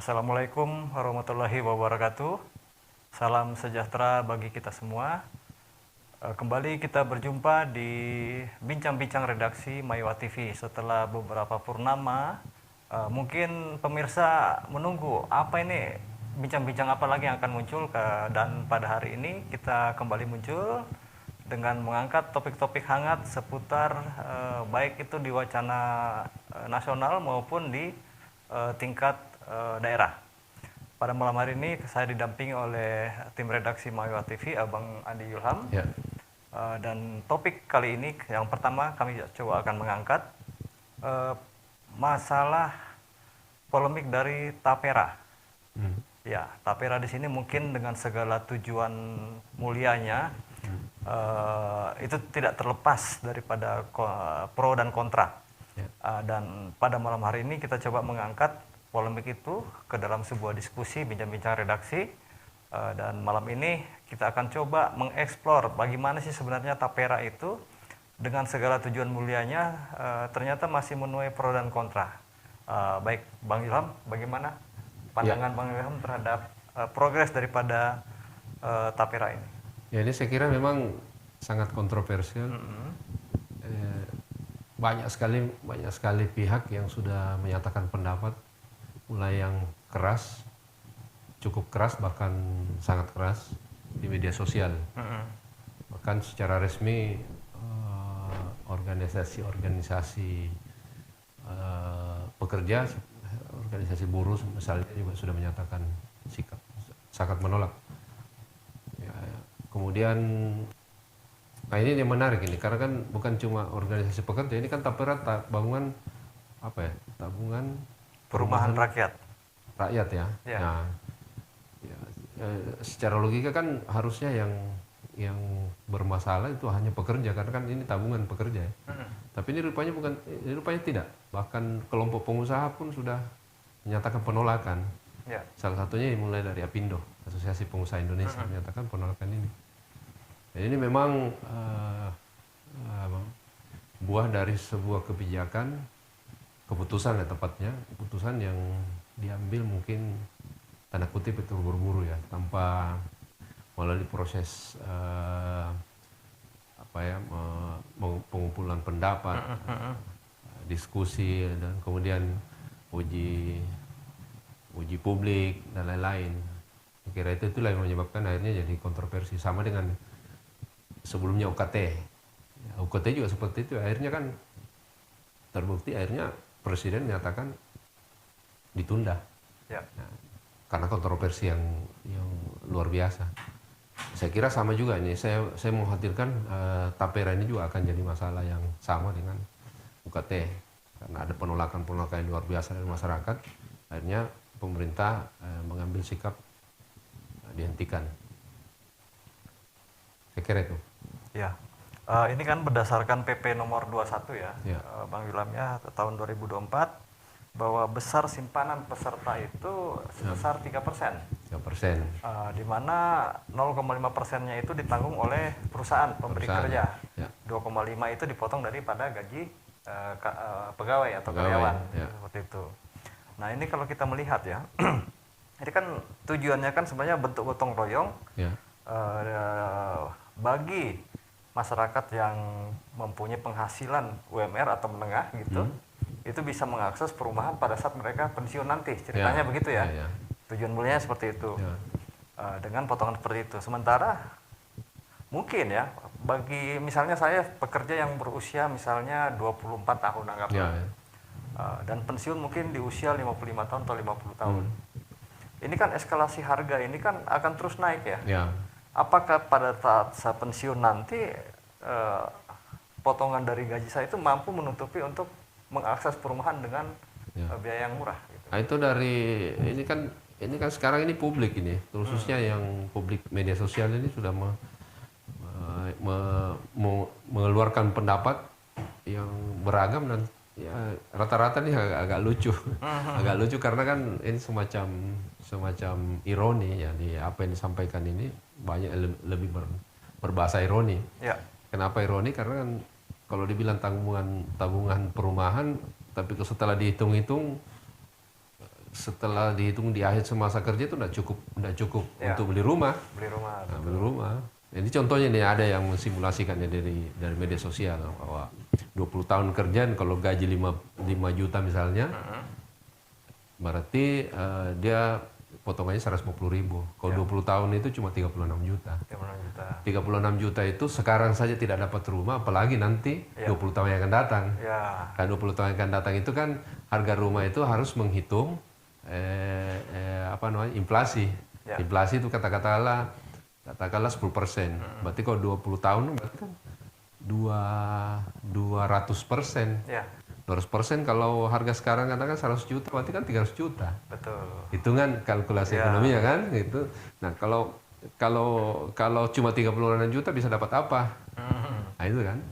Assalamualaikum warahmatullahi wabarakatuh. Salam sejahtera bagi kita semua. Kembali kita berjumpa di Bincang-Bincang Redaksi Maiwa TV setelah beberapa purnama. Mungkin pemirsa menunggu apa ini bincang-bincang apa lagi yang akan muncul, dan pada hari ini kita kembali muncul dengan mengangkat topik-topik hangat seputar baik itu di wacana nasional maupun di tingkat daerah. Pada malam hari ini saya didampingi oleh tim redaksi Maiwa TV, Abang Andi Yulham. Ya. Dan topik kali ini yang pertama kami coba akan mengangkat masalah polemik dari Tapera. Ya, Tapera di sini mungkin dengan segala tujuan mulianya itu tidak terlepas daripada pro dan kontra. Ya. Dan pada malam hari ini kita coba mengangkat polemik itu ke dalam sebuah diskusi bincang-bincang redaksi, dan malam ini kita akan coba mengeksplor bagaimana sih sebenarnya Tapera itu dengan segala tujuan mulianya ternyata masih menuai pro dan kontra. Baik Bang Ilham, bagaimana pandangan Bang Ilham terhadap progres daripada Tapera ini? Ya, ini saya kira memang sangat kontroversial. Banyak sekali pihak yang sudah menyatakan pendapat, mulai yang keras, cukup keras, bahkan sangat keras di media sosial. Bahkan secara resmi organisasi pekerja, organisasi buruh misalnya juga sudah menyatakan sikap sangat menolak. Ya, kemudian, nah ini yang menarik ini, karena kan bukan cuma organisasi pekerja, ini kan Tapera tabungan tabungan Perumahan rakyat ya. Ya. Nah, secara logika kan harusnya yang bermasalah itu hanya pekerja, karena kan ini tabungan pekerja. Tapi ini rupanya tidak. Bahkan kelompok pengusaha pun sudah menyatakan penolakan. Ya. Salah satunya mulai dari Apindo, Asosiasi Pengusaha Indonesia, menyatakan penolakan ini. Dan ini memang buah dari sebuah keputusan keputusan yang diambil mungkin tanda kutip itu buru-buru ya, tanpa melalui proses pengumpulan pendapat, diskusi, dan kemudian uji publik dan lain-lain. Saya kira itulah yang menyebabkan akhirnya jadi kontroversi, sama dengan sebelumnya UKT. Ya, UKT juga seperti itu, akhirnya kan terbukti, akhirnya Presiden menyatakan ditunda. Ya. Nah, karena kontroversi yang luar biasa. Saya kira sama juga ini, saya mengkhawatirkan Tapera ini juga akan jadi masalah yang sama dengan UKT, karena ada penolakan yang luar biasa dari masyarakat. Akhirnya pemerintah mengambil sikap dihentikan. Saya kira itu. Ya. Ini kan berdasarkan PP nomor 21 ya, Bang Ilham ya, tahun 2024, bahwa besar simpanan peserta itu sebesar 3%. 3%. Di mana 0,5%-nya itu ditanggung oleh perusahaan pemberi kerja. Ya. 2,5 itu dipotong daripada gaji pegawai atau karyawan. Ya. Seperti itu. Nah, ini kalau kita melihat ya, ini kan tujuannya kan sebenarnya bentuk gotong royong Ya. bagi masyarakat yang mempunyai penghasilan UMR atau menengah gitu, itu bisa mengakses perumahan pada saat mereka pensiun nanti, ceritanya begitu ya. Tujuan mulianya seperti itu. Dengan potongan seperti itu. Sementara mungkin ya, bagi misalnya saya pekerja yang berusia misalnya 24 tahun anggaplah, dan pensiun mungkin di usia 55 tahun atau 50 tahun. Ini kan eskalasi harga ini kan akan terus naik ya. Apakah pada saat saya pensiun nanti potongan dari gaji saya itu mampu menutupi untuk mengakses perumahan dengan biaya yang murah gitu. Nah, itu ini kan sekarang ini publik ini, khususnya yang publik media sosial ini sudah mengeluarkan pendapat yang beragam, dan ya rata-rata nih agak lucu. Agak lucu karena kan ini semacam ironi ya, di apa yang disampaikan ini banyak lebih berbahasa ironi. Ya. Kenapa ironi? Karena kan kalau dibilang tabungan perumahan, tapi setelah dihitung-hitung setelah dihitung di akhir semasa kerja itu nggak cukup Ya. untuk beli rumah. Beli rumah. Nah, beli rumah. Ini contohnya nih ada yang mensimulasikannya dari media sosial bahwa 20 tahun kerjaan kalau gaji 5 juta misalnya, berarti dia potongannya 150.000. Kalau 20 tahun itu cuma 36 juta. 36 juta. 36 juta itu sekarang saja tidak dapat rumah, apalagi nanti 20 tahun yang akan datang. Ya. Kan 20 tahun yang akan datang itu kan harga rumah itu harus menghitung inflasi. Ya. Inflasi itu katakanlah 10%. Berarti kalau 20 tahun berarti kan 200%. Ya. 200% kalau harga sekarang katakan 100 juta berarti kan 300 juta. Betul. Hitungan kalkulasi ekonominya kan gitu. Nah, kalau cuma 36 juta bisa dapat apa? Nah, itu kan.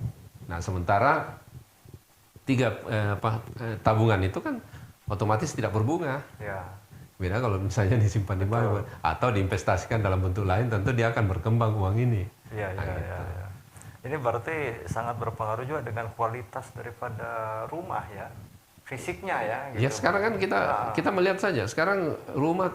Nah, sementara tabungan itu kan otomatis tidak berbunga. Ya. Beda kalau misalnya disimpan di bank atau diinvestasikan dalam bentuk lain, tentu dia akan berkembang uang ini. Iya, Nah, iya, gitu. iya. Ini berarti sangat berpengaruh juga dengan kualitas daripada rumah ya, fisiknya ya. Ya Gitu. sekarang kan kita melihat saja, sekarang rumah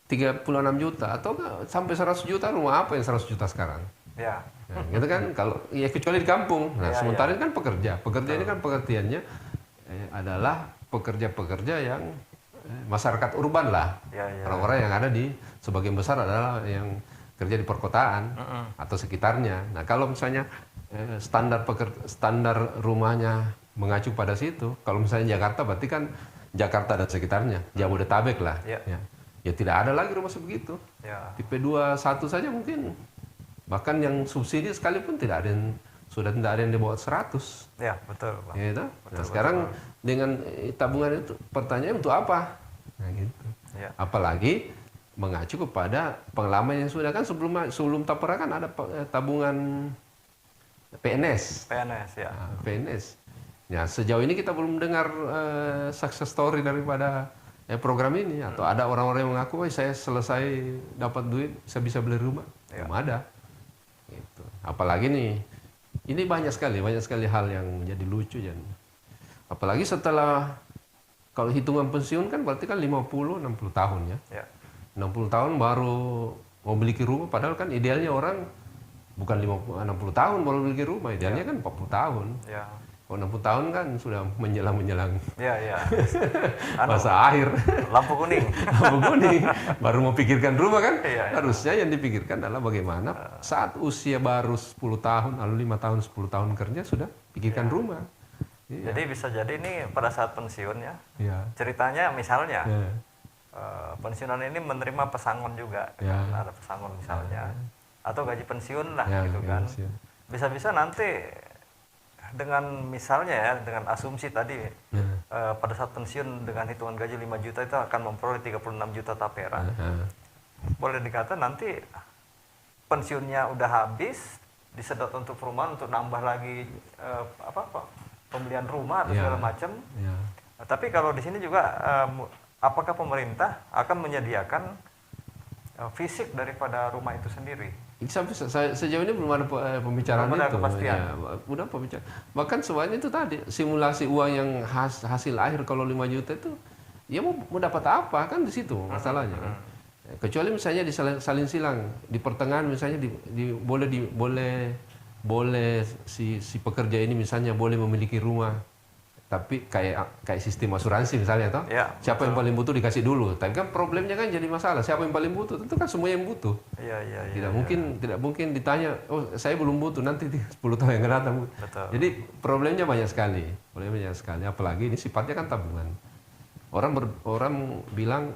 36 juta atau sampai 100 juta, rumah apa yang 100 juta sekarang? Ya. Nah, gitu kan, kalau ya kecuali di kampung. Nah, Ya, sementara ini kan pekerja ini kan pengertiannya adalah pekerja-pekerja yang masyarakat urban lah. Ya, ya. Orang-orang yang ada di sebagian besar adalah yang kerja di perkotaan atau sekitarnya. Nah, kalau misalnya standar rumahnya mengacu pada situ, kalau misalnya Jakarta berarti kan Jakarta dan sekitarnya, Jabodetabek lah. Ya. Ya tidak ada lagi rumah sebegitu. Ya. Tipe 21 saja mungkin. Bahkan yang subsidi sekalipun sudah tidak ada yang di bawah 100. Ya, betul, Bang. Ya, gitu. Nah, sekarang dengan tabungan itu pertanyaan untuk apa? Nah, gitu. Ya. Apalagi mengacu kepada pengalaman yang sudah kan sebelum tapera kan ada tabungan PNS. PNS ya. Nah, PNS. Ya, sejauh ini kita belum dengar success story daripada program ini, atau ada orang-orang yang mengaku, saya selesai dapat duit, saya bisa beli rumah. Belum ada. Gitu. Apalagi nih, ini banyak sekali hal yang menjadi lucu dan apalagi setelah kalau hitungan pensiun kan berarti kan 50-60 tahun ya. Ya. 60 tahun baru memiliki rumah, padahal kan idealnya orang bukan 60 tahun baru memiliki rumah, idealnya kan 40 tahun. Ya. Kalau 60 tahun kan sudah menjelang Ya, ya. masa akhir. Lampu kuning. Lampu kuning. Baru mau pikirkan rumah kan? Iya, iya. Harusnya yang dipikirkan adalah bagaimana saat usia baru 10 tahun, lalu 5 tahun, 10 tahun kerja sudah pikirkan rumah. Iya. Jadi bisa jadi ini pada saat pensiun ya. Iya. Ceritanya misalnya Iya. pensiunan ini menerima pesangon juga, Ya. kan? Ada pesangon misalnya, atau gaji pensiun lah Ya, gitu kan. iya. Bisa-bisa nanti dengan misalnya ya, dengan asumsi tadi Ya. pada saat pensiun dengan hitungan gaji 5 juta itu akan memperoleh 36 juta tapera. Ya. Boleh dikata nanti pensiunnya udah habis, disedot untuk perumahan untuk nambah lagi pembelian rumah atau Ya. segala macam. Ya. Tapi kalau di sini juga apakah pemerintah akan menyediakan fisik daripada rumah itu sendiri? Sejauh ini belum ada pembicaraan Belum ada itu. kepastian. Ya, udah pembicaraan. Bahkan semuanya itu tadi simulasi uang yang hasil akhir kalau 5 juta itu, ya mau dapat apa kan di situ masalahnya. Kan? Kecuali misalnya disalin silang di pertengahan misalnya boleh si pekerja ini misalnya boleh memiliki rumah, tapi kayak sistem asuransi misalnya toh. Ya, Siapa yang paling butuh dikasih dulu. Tapi kan problemnya kan jadi masalah. Siapa yang paling butuh? Tentu kan semua yang butuh. Iya. Tidak mungkin ditanya, oh saya belum butuh, nanti 10 tahun yang akan datang. Betul. Jadi problemnya banyak sekali. Apalagi ini sifatnya kan tabungan. Orang bilang,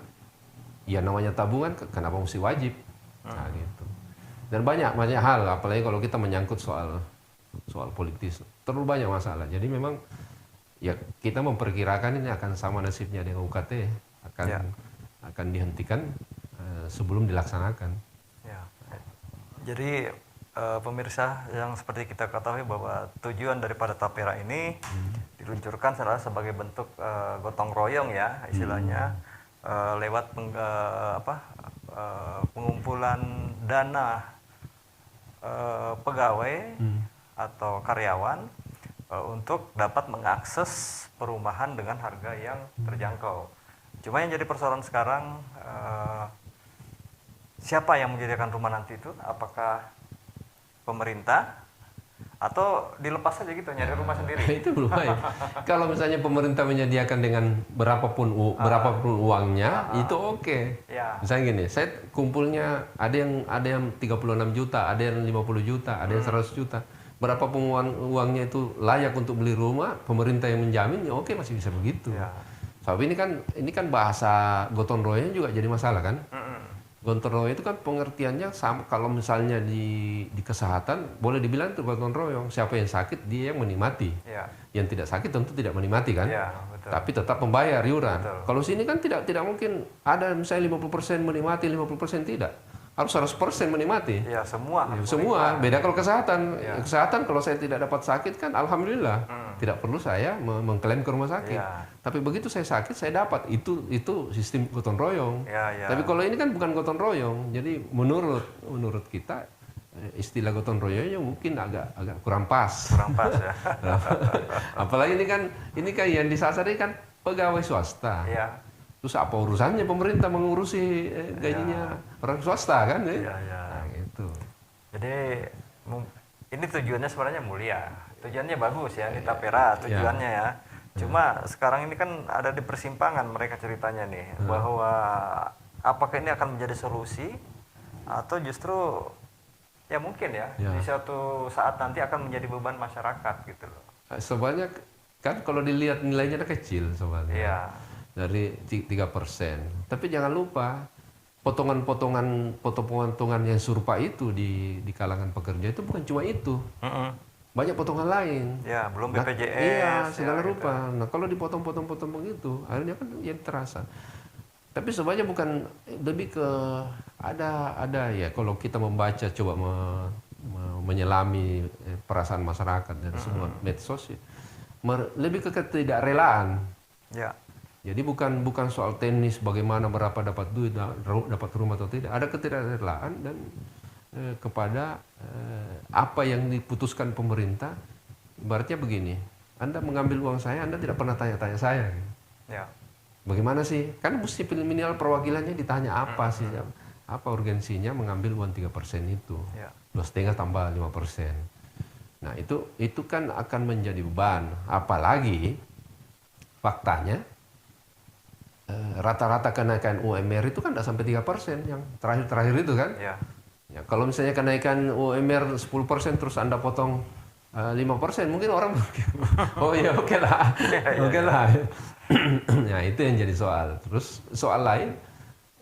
ya namanya tabungan, kenapa mesti wajib? Nah, gitu. Dan banyak hal, apalagi kalau kita menyangkut soal politis, terlalu banyak masalah. Jadi memang ya kita memperkirakan ini akan sama nasibnya dengan UKT, akan dihentikan sebelum dilaksanakan. Ya. Jadi pemirsa yang seperti kita ketahui bahwa tujuan daripada tapera ini diluncurkan adalah sebagai bentuk gotong royong ya istilahnya, lewat pengumpulan dana pegawai atau karyawan untuk dapat mengakses perumahan dengan harga yang terjangkau. Cuma yang jadi persoalan sekarang, siapa yang menyediakan rumah nanti itu? Apakah pemerintah atau dilepas saja gitu nyari rumah sendiri? Itu belum baik. Kalau misalnya pemerintah menyediakan dengan berapapun uangnya, itu oke. Ya. Misalnya gini, saya kumpulnya ada yang 36 juta, ada yang 50 juta, ada yang 100 juta. Berapapun uangnya itu layak untuk beli rumah, pemerintah yang menjamin, ya oke, masih bisa begitu. Ya. Tapi ini kan bahasa gotong royongnya juga jadi masalah kan? Gotong royong itu kan pengertiannya sama, kalau misalnya di kesehatan boleh dibilang itu gotong royong, siapa yang sakit dia yang menikmati, Ya. yang tidak sakit tentu tidak menikmati kan, Ya, betul. tapi tetap membayar iuran. Betul. Kalau sini kan tidak mungkin ada misalnya 50% menikmati, 50% tidak, harus 100% menikmati. Ya, semua. Ya, semua beda. Kalau kesehatan, Ya. kesehatan kalau saya tidak dapat sakit kan alhamdulillah tidak perlu saya mengklaim ke rumah sakit. Ya. Tapi begitu saya sakit saya dapat, itu sistem gotong royong. Ya. Tapi kalau ini kan bukan gotong royong, jadi menurut kita istilah gotong royongnya mungkin agak kurang pas. Kurang pas ya. Apalagi ini kan yang disasar ini kan pegawai swasta. Ya. Terus apa urusannya pemerintah mengurusi gajinya orang swasta kan? Ya. Nah, gitu. Jadi ini tujuannya sebenarnya mulia, tujuannya bagus ya, ini tapera tujuannya ya. Cuma sekarang ini kan ada di persimpangan mereka ceritanya nih, bahwa apakah ini akan menjadi solusi atau justru ya mungkin ya, di suatu saat nanti akan menjadi beban masyarakat gitu loh. Sebanyak kan kalau dilihat nilainya kecil sebenarnya. Iya. Dari 3%. Tapi jangan lupa potongan-potongan yang serupa itu di kalangan pekerja itu bukan cuma itu. Banyak potongan lain. Ya, belum BPJS. Iya, segala ya, rupa. Gitu. Nah, kalau dipotong-potong begitu, akhirnya kan yang terasa. Tapi sebenarnya bukan, lebih ke ada ya, kalau kita membaca coba menyelami perasaan masyarakat dari semua medsos ya, lebih ke ketidakrelaan. Ya. Jadi bukan soal teknis bagaimana berapa dapat duit, dapat rumah atau tidak. Ada ketidakrelaan dan kepada apa yang diputuskan pemerintah. Ibaratnya begini, Anda mengambil uang saya, Anda tidak pernah tanya-tanya saya. Ya. Bagaimana sih? Kan mesti minimal perwakilannya ditanya apa sih, apa urgensinya mengambil uang 3% itu. Ya. 2,5 tambah 5%. Nah itu kan akan menjadi beban. Apalagi faktanya rata-rata kenaikan UMR itu kan tidak sampai 3% yang terakhir itu kan. Ya. Ya, kalau misalnya kenaikan UMR 10% terus Anda potong 5%, mungkin orang oh iya oke lah. Oke lah. Nah, itu yang jadi soal. Terus soal lain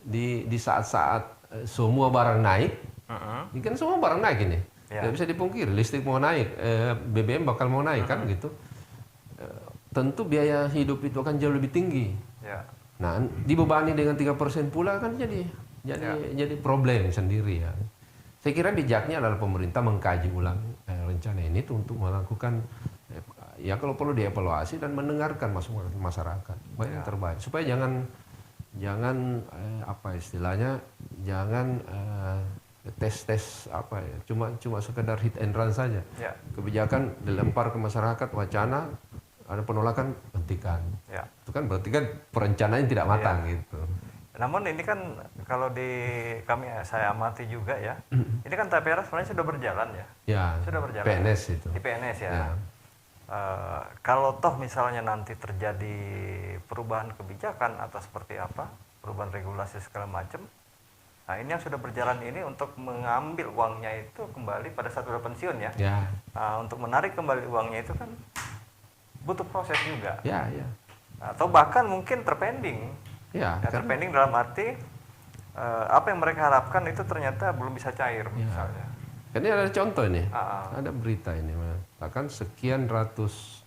di saat-saat semua barang naik, ini kan semua barang naik ini. Nggak bisa dipungkiri, listrik mau naik, BBM bakal mau naik kan gitu. Tentu biaya hidup itu akan jauh lebih tinggi. Ya. Nah, dibebani dengan 3% pula kan jadi problem sendiri ya. Saya kira bijaknya adalah pemerintah mengkaji ulang rencana ini untuk melakukan ya kalau perlu dievaluasi dan mendengarkan masukan masyarakat baik yang terbaik supaya jangan apa istilahnya tes apa ya cuma sekedar hit and run saja. Ya. Kebijakan dilempar ke masyarakat, wacana ada penolakan, hentikan. Ya. Itu kan berarti kan perencanaan tidak matang gitu. Namun ini kan kalau saya amati juga ya, ini kan tapera sebenarnya sudah berjalan ya. Ya. Sudah berjalan. PNS itu. Di PNS ya. Ya. Kalau toh misalnya nanti terjadi perubahan kebijakan atau seperti apa, perubahan regulasi segala macam, nah ini yang sudah berjalan ini untuk mengambil uangnya itu kembali pada saat sudah pensiun ya. Ya. Untuk menarik kembali uangnya itu kan butuh proses juga. Ya, ya. Atau bahkan mungkin terpending. Ya, terpending dalam arti apa yang mereka harapkan itu ternyata belum bisa cair misalnya. Ini ada contoh ini, ada berita ini, bahkan sekian ratus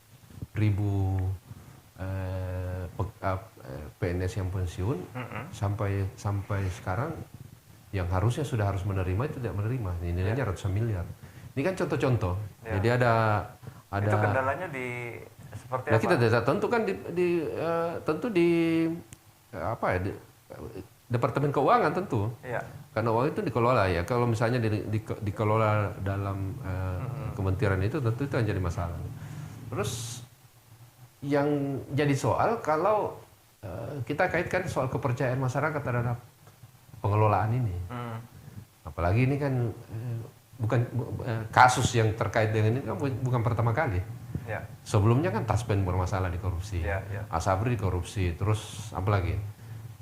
ribu PNS yang pensiun sampai sekarang yang harusnya sudah harus menerima itu tidak menerima, nilainya ratusan miliar. Ini kan contoh-contoh. Ya. Jadi ada itu kendalanya di seperti apa? Kita tentu kan tentu di apa ya? Departemen Keuangan tentu. Ya. Karena uang itu dikelola ya. Kalau misalnya dikelola dalam kementerian itu tentu itu yang jadi masalah. Terus yang jadi soal kalau kita kaitkan soal kepercayaan masyarakat terhadap pengelolaan ini. Apalagi ini kan bukan kasus yang terkait dengan ini kan bukan pertama kali. Ya. Sebelumnya kan Taspen bermasalah di korupsi, Ya, ya. Asabri dikorupsi, terus apa lagi?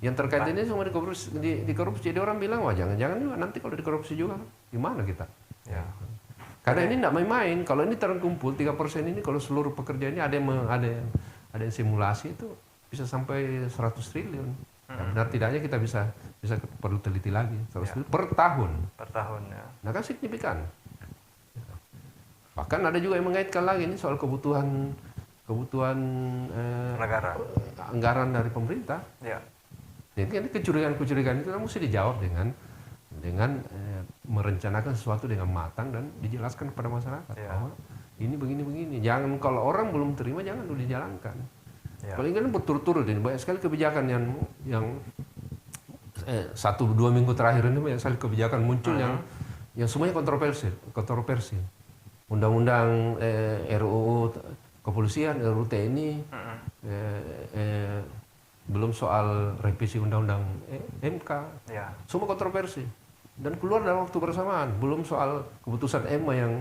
Yang terkait ini semua dikorupsi. Jadi orang bilang wah jangan-jangan juga nanti kalau dikorupsi juga gimana kita? Ya. Karena ini tidak main-main. Kalau ini terkumpul 3% ini kalau seluruh pekerja ini ada yang simulasi itu bisa sampai 100 triliun. Ya, benar tidaknya kita bisa perlu teliti lagi 100 triliun per tahun. Per tahun ya. Nah kan signifikan. Bahkan ada juga yang mengaitkan lagi ini soal kebutuhan Negara. anggaran dari pemerintah. Ya. Jadi kecurigaan-kecurigaan itu kan mesti dijawab dengan merencanakan sesuatu dengan matang dan dijelaskan kepada masyarakat bahwa ini begini-begini. Jangan kalau orang belum terima jangan dulu dijalankan. Paling kan berturut-turut ini banyak sekali kebijakan yang 1-2 minggu terakhir ini banyak sekali kebijakan muncul yang semuanya kontroversi. Undang-undang RUU kepolisian, RUU TNI, belum soal revisi undang-undang MK, semua kontroversi dan keluar dalam waktu bersamaan. Belum soal keputusan MA yang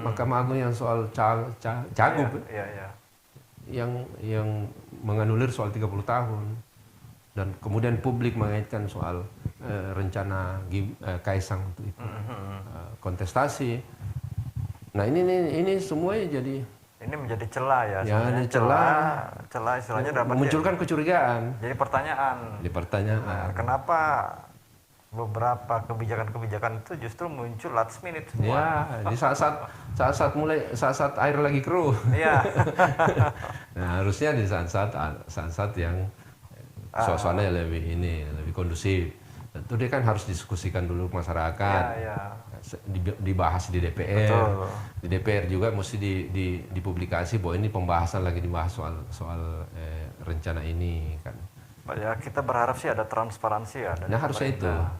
Mahkamah Agung yang soal Cagup, yang menganulir soal 30 tahun dan kemudian publik mengaitkan soal rencana Kaisang untuk itu kontestasi. Nah ini semuanya jadi ini menjadi celah ya. Ya, celah istilahnya dapat memunculkan kecurigaan. Jadi pertanyaan. Nah, kenapa beberapa kebijakan-kebijakan itu justru muncul last minute semua? Ya, di saat air lagi keruh. Iya. Nah, harusnya di saat yang suasananya lebih kondusif. Tentu dia kan harus diskusikan dulu ke masyarakat. Dibahas di DPR. Betul. Di DPR juga mesti dipublikasi bahwa ini pembahasan lagi dibahas soal rencana ini kan. Ya kita berharap sih ada transparansi ya. Nah harusnya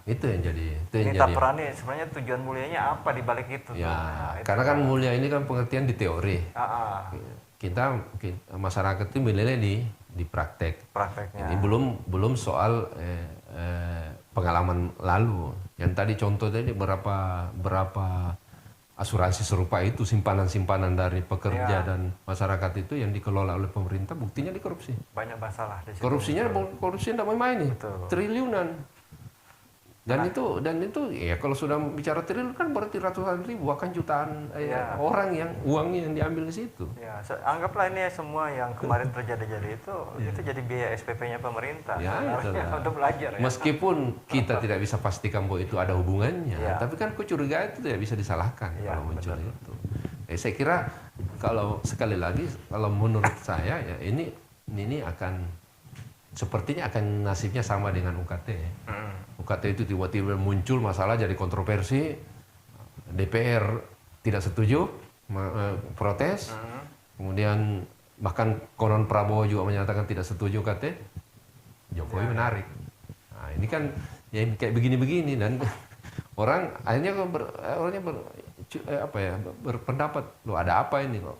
itu yang jadi. Ini Taperani sebenarnya tujuan mulianya apa di balik itu? Ya, karena kan mulia ini kan pengertian di teori. Kita masyarakat itu menilai di prakteknya. Ini belum soal pengalaman lalu. Yang tadi contoh tadi berapa asuransi serupa itu simpanan dari pekerja dan masyarakat itu yang dikelola oleh pemerintah buktinya dikorupsi. Banyak masalah di situ. Korupsi tidak main-main nih. Triliunan. Dan itu ya kalau sudah bicara triliun kan berarti ratusan ribu bahkan jutaan orang yang uangnya yang diambil di situ. Ya, anggaplah ini semua yang kemarin terjadi itu jadi biaya SPP-nya pemerintah. Ya, untuk belajar. Meskipun kita tidak bisa pastikan bahwa itu ada hubungannya, tapi kan kecurigaan itu tidak bisa disalahkan kalau muncul itu. Saya kira kalau sekali lagi kalau menurut saya ya ini akan sepertinya akan nasibnya sama dengan UKT. UKT itu tiba-tiba muncul masalah jadi kontroversi, DPR tidak setuju, protes, kemudian bahkan konon Prabowo juga menyatakan tidak setuju UKT, Jokowi menarik. Nah ini kan ya kayak begini-begini dan orang akhirnya berpendapat, loh ada apa ini kok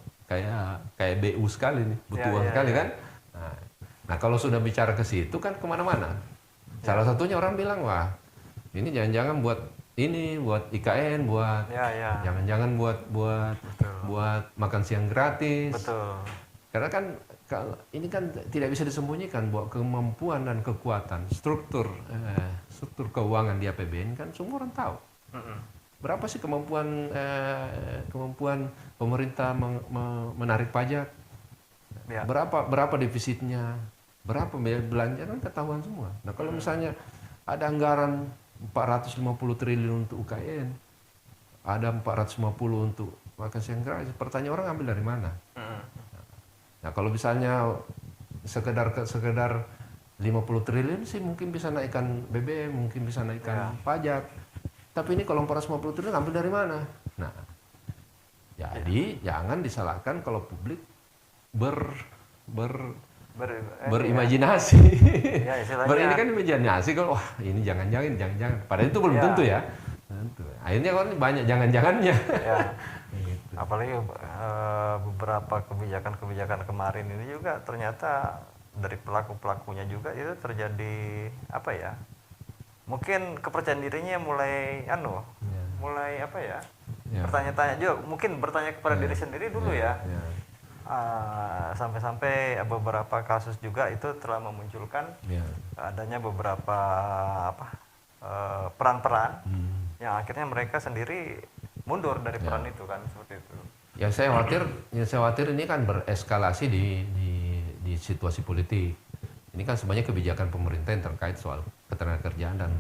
kayak BU sekali nih, butuh sekali kan. Nah kalau sudah bicara ke situ kan kemana-mana. Salah satunya orang bilang wah ini jangan-jangan buat IKN, jangan-jangan buat makan siang gratis. Betul. Karena kan ini kan tidak bisa disembunyikan bahwa kemampuan dan kekuatan struktur keuangan di APBN kan semua orang tahu. Berapa sih kemampuan pemerintah menarik pajak? Berapa defisitnya? Berapa belanja kan ketahuan semua. Nah kalau misalnya ada anggaran 450 triliun untuk UKN, ada 450 untuk makan siang gratis, pertanyaan orang ambil dari mana? Nah kalau misalnya sekedar 50 triliun sih mungkin bisa naikkan BBM, mungkin bisa naikkan pajak. Tapi ini kalau 450 triliun ambil dari mana? Nah, jadi jangan disalahkan kalau publik berimajinasi. Ini kan imajinasi kalau wah ini jangan-jangan. Padahal itu belum tentu ya. Akhirnya kan banyak jangan-jangannya. Gitu. Apalagi beberapa kebijakan kemarin ini juga ternyata dari pelaku-pelakunya juga itu terjadi apa ya? Mungkin kepercayaan dirinya mulai mulai apa ya? Bertanya-tanya juga, mungkin bertanya kepada diri sendiri dulu ya. Sampai-sampai beberapa kasus juga itu telah memunculkan adanya beberapa peran-peran yang akhirnya mereka sendiri mundur dari peran itu kan, seperti itu. Yang saya khawatir ini kan bereskalasi di situasi politik. Ini kan sebenarnya kebijakan pemerintah yang terkait soal ketenagakerjaan dan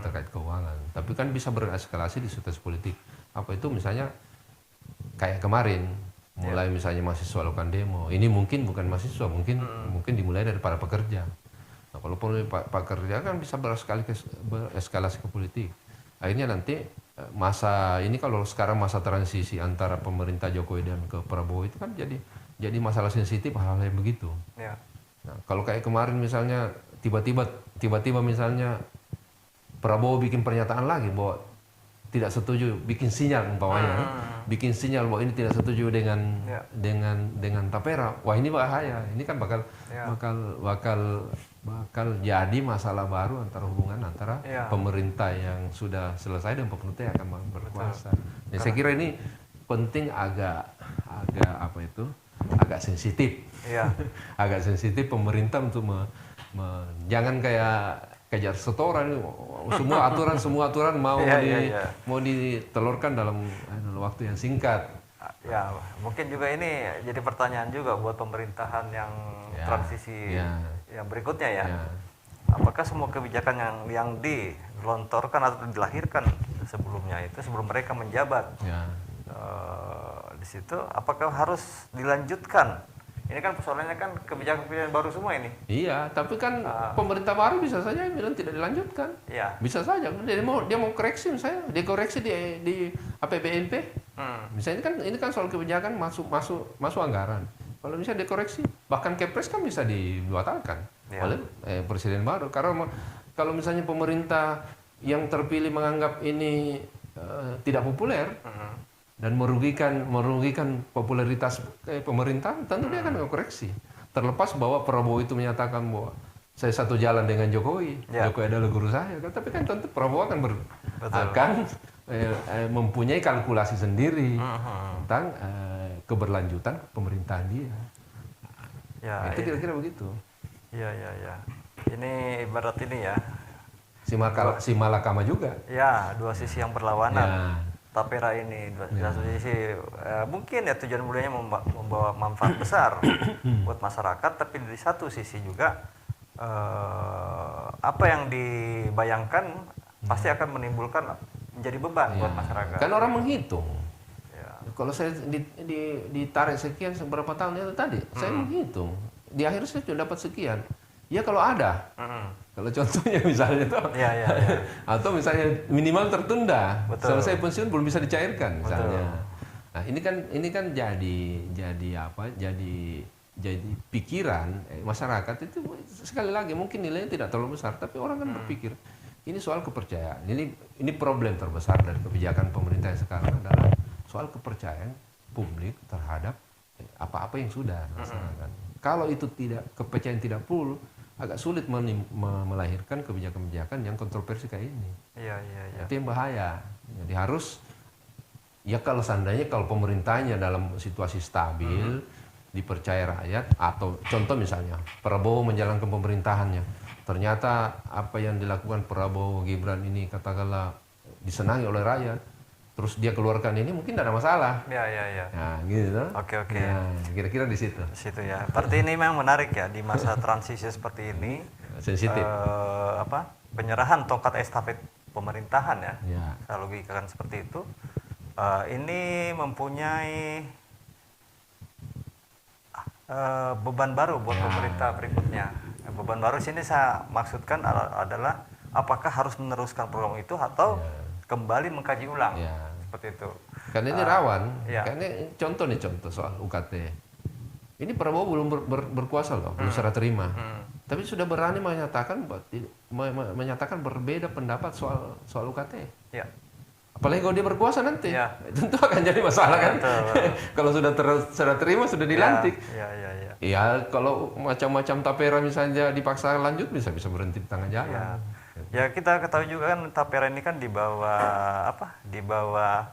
terkait keuangan. Tapi kan bisa bereskalasi di situasi politik. Apa itu misalnya kayak kemarin, mulai misalnya mahasiswa lakukan demo. Ini mungkin bukan mahasiswa, mungkin dimulai dari para pekerja. Nah, kalau pekerja kan bisa bereskalasi ke politik. Akhirnya nanti masa ini kalau sekarang masa transisi antara pemerintah Jokowi dan ke Prabowo itu kan jadi masalah sensitif hal-hal yang begitu. Nah, kalau kayak kemarin misalnya tiba-tiba misalnya Prabowo bikin pernyataan lagi bahwa tidak setuju, bikin sinyal umpamanya, bikin sinyal bahwa ini tidak setuju dengan Tapera. Wah, ini bahaya. Ini kan bakal jadi masalah baru antara pemerintah yang sudah selesai dan pemerintah yang akan berkuasa. Ya, saya kira ini penting agak sensitif. Agak sensitif pemerintah untuk jangan kayak kejar setoran, semua aturan mau ditelurkan dalam waktu yang singkat. Ya, mungkin juga ini jadi pertanyaan juga buat pemerintahan yang transisi yang berikutnya ya. Apakah semua kebijakan yang dilontorkan atau dilahirkan sebelumnya itu sebelum mereka menjabat di situ, apakah harus dilanjutkan? Ini kan persoalannya kan kebijakan-kebijakan baru semua ini. Iya, tapi kan pemerintah baru bisa saja bilang tidak dilanjutkan. Bisa saja. Dia mau koreksi misalnya, dia koreksi di APBNP. Misalnya kan ini kan soal kebijakan masuk anggaran. Kalau misalnya dikoreksi, bahkan Kepres kan bisa dibatalkan oleh presiden baru. Karena kalau misalnya pemerintah yang terpilih menganggap ini tidak populer dan merugikan popularitas pemerintah, tentu dia akan koreksi. Terlepas bahwa Prabowo itu menyatakan bahwa saya satu jalan dengan Jokowi, Jokowi adalah guru saya. Tapi kan tentu Prabowo akan mempunyai kalkulasi sendiri tentang keberlanjutan pemerintahan dia. Itu kira-kira begitu. Iya. Ini ibarat ini ya. Si malakama juga. Ya, dua sisi yang berlawanan. Tapera ini satu sisi mungkin ya tujuan mulianya membawa manfaat besar buat masyarakat, tapi dari satu sisi juga apa yang dibayangkan pasti akan menimbulkan menjadi beban buat masyarakat. Kan orang menghitung. Kalau saya ditarik sekian seberapa tahun itu tadi, saya menghitung. Di akhir saya sudah dapat sekian. Ya kalau ada. Kalau contohnya misalnya tuh, atau misalnya minimal tertunda, selesai pensiun belum bisa dicairkan misalnya. Nah ini kan jadi pikiran masyarakat itu sekali lagi mungkin nilainya tidak terlalu besar, tapi orang kan berpikir ini soal kepercayaan. Ini problem terbesar dari kebijakan pemerintah yang sekarang adalah soal kepercayaan publik terhadap apa-apa yang sudah dilaksanakan. Kalau itu kepercayaan tidak full, agak sulit melahirkan kebijakan-kebijakan yang kontroversi kayak ini. Itu yang bahaya. Jadi harus, kalau seandainya kalau pemerintahnya dalam situasi stabil, dipercaya rakyat, atau contoh misalnya Prabowo menjalankan pemerintahannya, ternyata apa yang dilakukan Prabowo Gibran ini katakanlah disenangi oleh rakyat, terus dia keluarkan ini, mungkin tidak ada masalah. Nah, gitu. Oke. Nah, kira-kira di situ. Ya. Berarti ini memang menarik ya di masa transisi seperti ini. Sensitif. Penyerahan tongkat estafet pemerintahan ya. Saya logikakan seperti itu. Ini mempunyai beban baru buat pemerintah berikutnya. Beban baru sini saya maksudkan adalah apakah harus meneruskan program itu atau kembali mengkaji ulang. Seperti itu. Karena ini rawan. Karena contoh soal UKT. Ini Prabowo belum berkuasa loh, belum serah terima. Tapi sudah berani menyatakan berbeda pendapat soal UKT. Apalagi kalau dia berkuasa nanti, Ya. tentu akan jadi masalah kan. Betul. Kalau sudah terima, sudah dilantik. Ya, ya, ya. Ya kalau macam-macam tapera misalnya dipaksa lanjut bisa berhenti di tengah Ya. jalan. Ya, kita ketahui juga kan tapera ini kan di bawah apa? Di bawah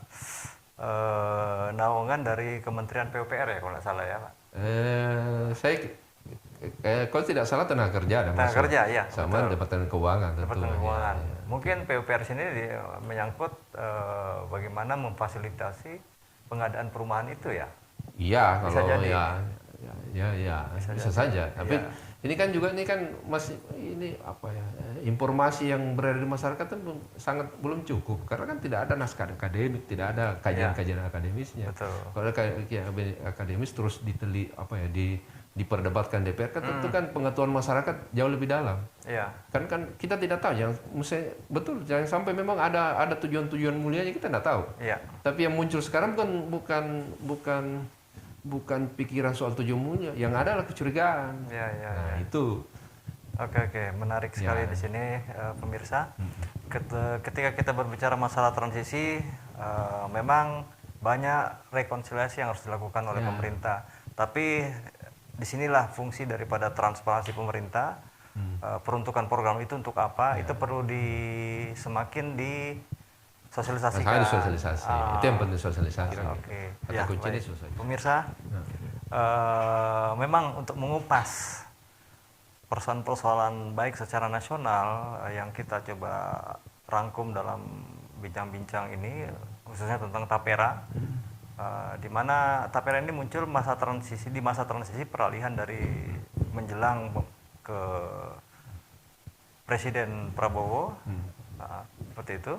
naungan dari Kementerian PUPR ya kalau nggak salah ya, Pak. Saya kalau tidak salah tenaga kerja ada Tenaga masuk. kerja, ya, Sama betul. Departemen Keuangan tentu. Departemen Keuangan. Ya, ya. Mungkin PUPR sini menyangkut bagaimana memfasilitasi pengadaan perumahan itu ya. Iya, Bisa kalau jadi. ya, bisa saja. Tapi Iya. ini kan juga masih ini apa ya? Informasi yang berada di masyarakat itu belum cukup karena kan tidak ada naskah akademik, tidak ada kajian-kajian akademisnya. Betul. Kalau kajian akademis terus diperdebatkan DPR kan tentu kan pengetahuan masyarakat jauh lebih dalam. Iya. Kan kita tidak tahu, betul jangan sampai memang ada tujuan-tujuan mulianya kita tidak tahu. Iya. Tapi yang muncul sekarang bukan pikiran soal tujuan mulia, yang ada adalah kecurigaan. Iya, iya. Nah, itu. Oke, menarik sekali di sini pemirsa. Ketika kita berbicara masalah transisi, memang banyak rekonsiliasi yang harus dilakukan oleh pemerintah. Tapi disinilah fungsi daripada transparansi pemerintah. Peruntukan program itu untuk apa? Itu perlu semakin disosialisasikan. Sosialisasi. Itu yang penting sosialisasi. Oke. Kata kuncinya Baik. sosialisasi. Pemirsa, memang untuk mengupas persoalan-persoalan baik secara nasional yang kita coba rangkum dalam bincang-bincang ini, khususnya tentang tapera, di mana tapera ini muncul di masa transisi peralihan dari menjelang ke Presiden Prabowo, seperti itu.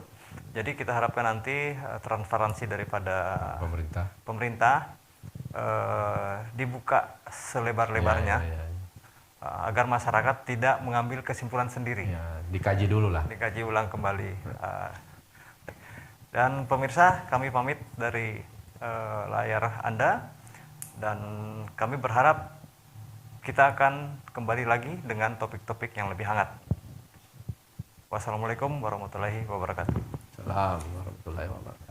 Jadi kita harapkan nanti transparansi daripada pemerintah dibuka selebar-lebarnya. Ya. Agar masyarakat tidak mengambil kesimpulan sendiri. Ya, dikaji dulu lah. Dikaji ulang kembali. Dan pemirsa, kami pamit dari layar Anda dan kami berharap kita akan kembali lagi dengan topik-topik yang lebih hangat. Wassalamualaikum warahmatullahi wabarakatuh. Assalamualaikum warahmatullahi wabarakatuh.